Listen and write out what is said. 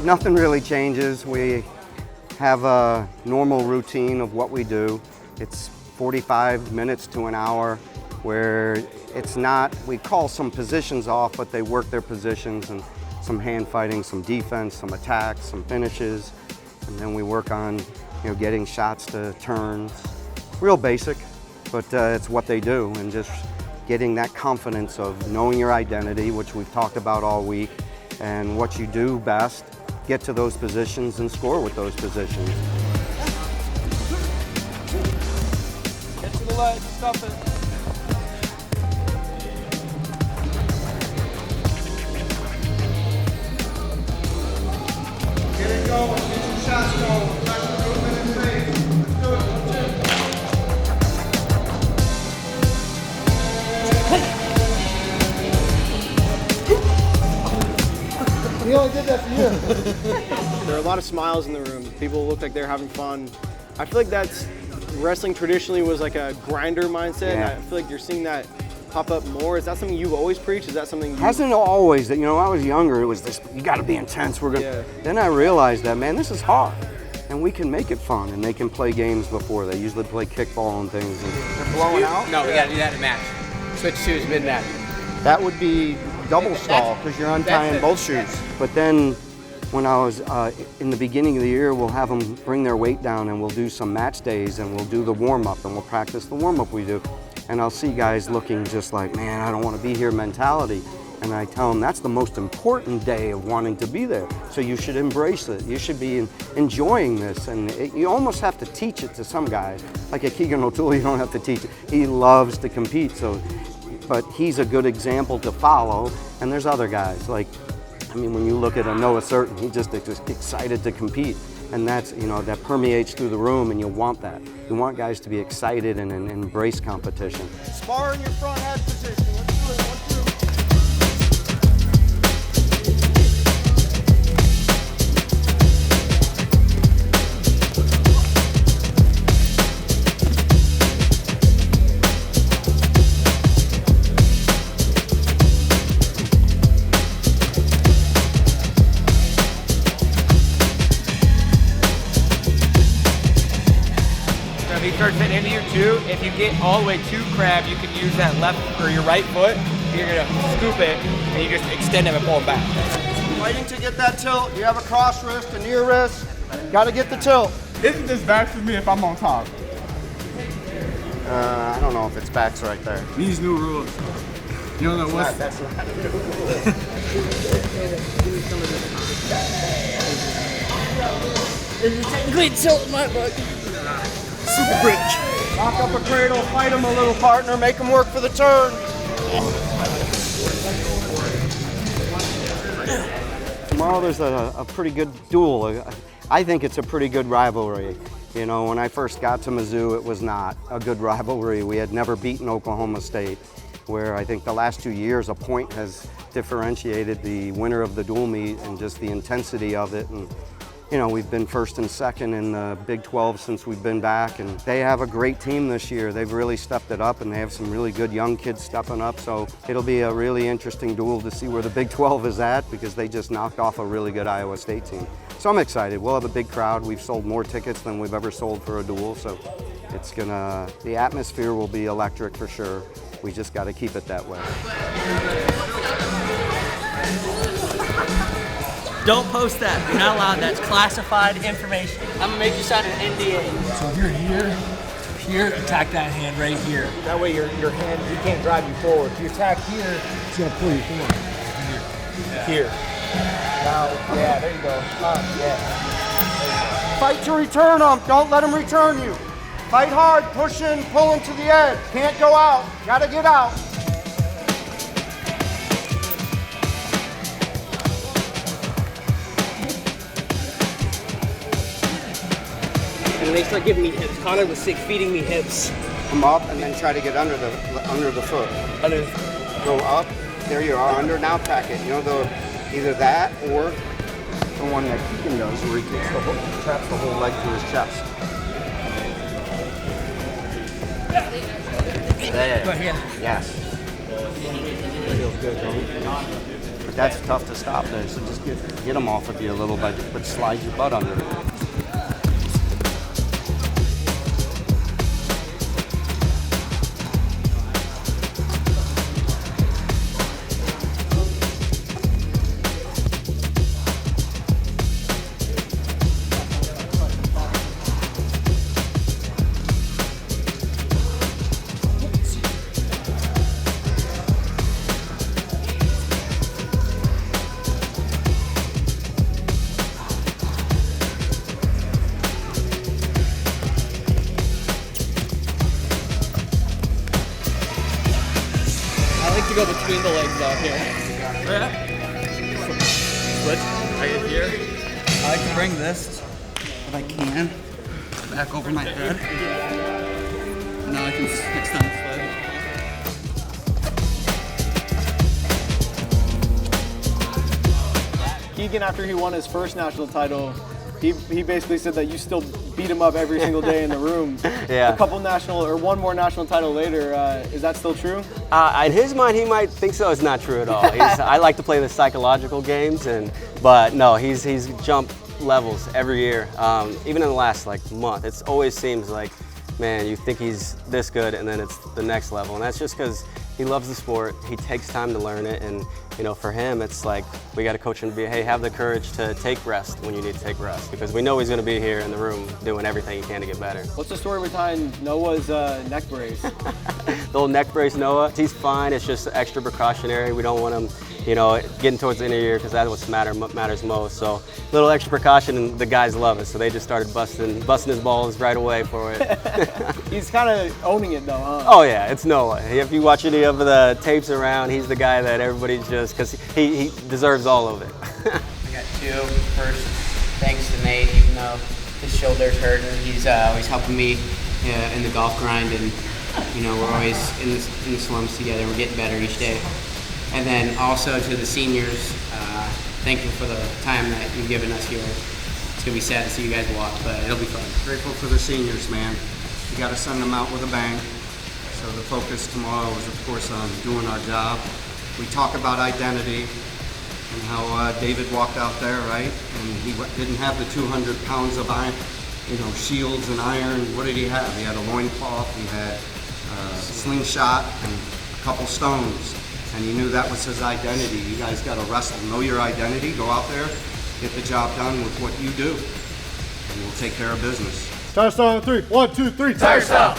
Nothing really changes. We have a normal routine of what we do. It's 45 minutes to an hour where it's not, we call some positions off, but they work their positions, and some hand fighting, some defense, some attacks, some finishes, and then we work on getting shots to turns. Real basic, but it's what they do, and just getting that confidence of knowing your identity, which we've talked about all week, and what you do best, get to those positions and score with those positions. Get to the ledge, stuff it. Get it going, get your shots going. Pressure movement in phase. Let's do it. We only did that for you. There are a lot of smiles in the room. People look like they're having fun. I feel like that's, wrestling traditionally was like a grinder mindset. Yeah. I feel like you're seeing that pop up more. Is that something you've always preached? Is that something you... Hasn't always. That I was younger, it was this, you gotta be intense, we're gonna... Yeah. Then I realized that, man, this is hard. And we can make it fun, and they can play games before. They usually play kickball and things. And They're blowing out? No, we gotta do that in a match. Switch shoes mid-match. that would be double stall, because you're untying both shoes. But then, when I was in the beginning of the year, we'll have them bring their weight down, and we'll do some match days, and we'll do the warm-up, and we'll practice the warm-up we do. And I'll see guys looking just like, man, I don't want to be here mentality. And I tell them that's the most important day of wanting to be there. So you should embrace it. You should be enjoying this. And you almost have to teach it to some guys. Like a Keegan O'Toole, you don't have to teach it. He loves to compete, but he's a good example to follow. And there's other guys, when you look at a Noah Certain, he's just excited to compete. And that's, that permeates through the room, and you want that. You want guys to be excited and embrace competition. Spar in your front head position. Let's do it. 1, 2. If you start fitting into you too, if you get all the way to crab, you can use that left or your right foot. You're gonna scoop it, and you just extend it and pull it back. Fighting to get that tilt. You have a cross wrist, a near wrist. Got to get the tilt. Isn't this back for me if I'm on top? I don't know if it's backs right there. These new rules. You don't know what's... That's not There's a technically tilt in my book. Super bridge. Lock up a cradle, fight him a little, partner. Make him work for the turn. Tomorrow there's a pretty good duel. I think it's a pretty good rivalry. When I first got to Mizzou, it was not a good rivalry. We had never beaten Oklahoma State, where I think the last 2 years a point has differentiated the winner of the dual meet and just the intensity of it. And we've been first and second in the Big 12 since we've been back, and they have a great team this year. They've really stepped it up, and they have some really good young kids stepping up, so it'll be a really interesting duel to see where the Big 12 is at, because they just knocked off a really good Iowa State team. So I'm excited. We'll have a big crowd. We've sold more tickets than we've ever sold for a duel, so the atmosphere will be electric for sure. We just got to keep it that way. Don't post that. You're not allowed. That's classified information. I'm gonna make you sign an NDA. So if you're here, attack that hand right here. That way your hand, he can't drive you forward. If you attack here, it's gonna pull you forward. Here. Now, yeah, there you go. Yeah. Fight to return him. Don't let him return you. Fight hard. Push in. Pull him to the edge. Can't go out. Got to get out. And they start giving me hips. Connor was sick feeding me hips. Come up and then try to get under the foot. Go up. There you are. Under. Now tack it. Either that or the one that Keegan does, where he traps the whole leg to his chest. There. Right here. Yes. Feels good, don't it? But that's tough to stop there, so just get them off of you a little bit, but slide your butt under it. I like to go between the legs out here. Yeah. Switch. Right here. I like to bring this, if I can, back over my head. Now I can extend this leg. Keegan, after he won his first national title, he basically said that you still beat him up every single day in the room. Yeah. A couple national, or one more national title later, is that still true? In his mind, he might think so. It's not true at all. I like to play the psychological games, but no, he's jumped levels every year. Even in the last month, it always seems like, man, you think he's this good, and then it's the next level, and that's just because he loves the sport. He takes time to learn it, and for him, it's like we got to coach him to be, hey, have the courage to take rest when you need to take rest, because we know he's going to be here in the room doing everything he can to get better. What's the story behind Noah's neck brace? The old neck brace Noah, he's fine. It's just extra precautionary. We don't want him, getting towards the end of the year, because that's what matters most. So a little extra precaution, and the guys love it. So they just started busting his balls right away for it. He's kind of owning it though, huh? Oh yeah, it's Noah. If you watch any of the tapes around, he's the guy that everybody's just, because he deserves all of it. I got two. First, thanks to Nate, even though his shoulder's hurting, he's always helping me in the golf grind, and we're always in the slums together. We're getting better each day. And then also to the seniors, thank you for the time that you've given us here. It's gonna be sad to see you guys walk, but it'll be fun. Grateful for the seniors, man. You got to send them out with a bang. So the focus tomorrow is, of course, on doing our job. We talk about identity and how David walked out there, right? And he didn't have the 200 pounds of iron, shields and iron. What did he have? He had a loincloth, he had a slingshot, and a couple stones. And he knew that was his identity. You guys got to wrestle. Know your identity. Go out there, get the job done with what you do, and we'll take care of business. Tire style on 3. 1, 2, 3. Tire style.